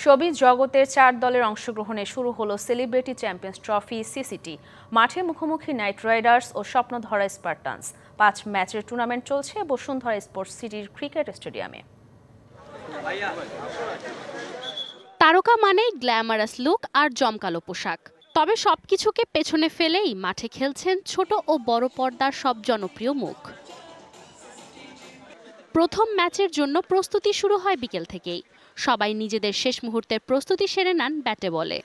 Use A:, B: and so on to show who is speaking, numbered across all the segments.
A: Showbiz জগতের 4 দলের অংশগ্রহণে শুরু হলো সেলিব্রিটি চ্যাম্পিয়ন্স ট্রফি সিসিটি। মাঠে মুখোমুখি নাইট রাইডার্স ও স্বপ্নধরা স্পার্টানস। 5 ম্যাচের টুর্নামেন্ট চলছে বসুন্ধরা স্পোর্টস সিটির ক্রিকেট স্টেডিয়ামে।
B: তারকা মানেই গ্ল্যামারাস লুক আর জমকালো পোশাক, তবে সবকিছুকে পেছনে ফেলেই মাঠে খেলছেন ছোট ও বড় পর্দার সব জনপ্রিয় মুখ। প্রথম ম্যাচের জন্য প্রস্তুতি শুরু হয় বিকেল থেকেই। সবাই নিজেদের শেষ মুহূর্তের প্রস্তুতি সেরে নেন ব্যাটে বলে।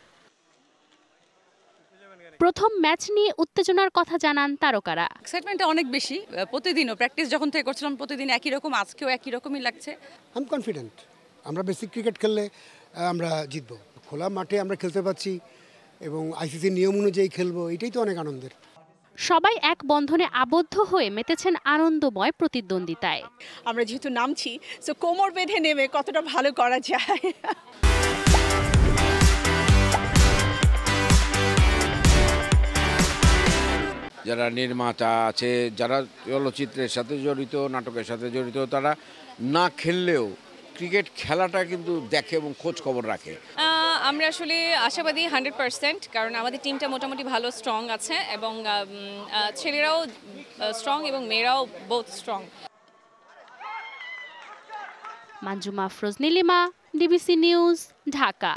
B: প্রথম ম্যাচ নিয়ে উত্তেজনার কথা জানান তারকারা।
C: এক্সাইটমেন্টটা অনেক বেশি, প্রতিদিনও প্র্যাকটিস যখন থেকে করছিলাম প্রতিদিন একই রকম, আজকেও একই রকমই লাগছে।
D: আমি কনফিডেন্ট, আমরা বেসিক ক্রিকেট খেললে আমরা জিতবো। খোলা মাঠে আমরা খেলতে পারছি এবং আইসিসির নিয়ম অনুযায়ী খেলবো, এটাই তো অনেক আনন্দের।
B: সবাই এক বন্ধনে আবদ্ধ হয়ে মেতেছেন আনন্দময় প্রতিদ্বন্দ্বিতায়।
E: আমরা যেহেতু নামছি, সো কোমর বেঁধে নেমে কতটা ভালো করা যায়।
F: যারা নির্মাতা আছে, যারা চলচ্চিত্রের সাথে জড়িত, নাটকের সাথে জড়িত, তারা না খেললেও ক্রিকেট খেলাটা কিন্তু দেখে এবং খোঁজ খবর রাখে।
G: আমরা আসলে আশাবাদী 100%, কারণ আমাদের টিমটা মোটামুটি ভালো স্ট্রং আছে এবং ছেলেরাও স্ট্রং এবং মেয়েরাও both strong.
B: Manjuma Afroz Nilima, DBC news, Dhaka.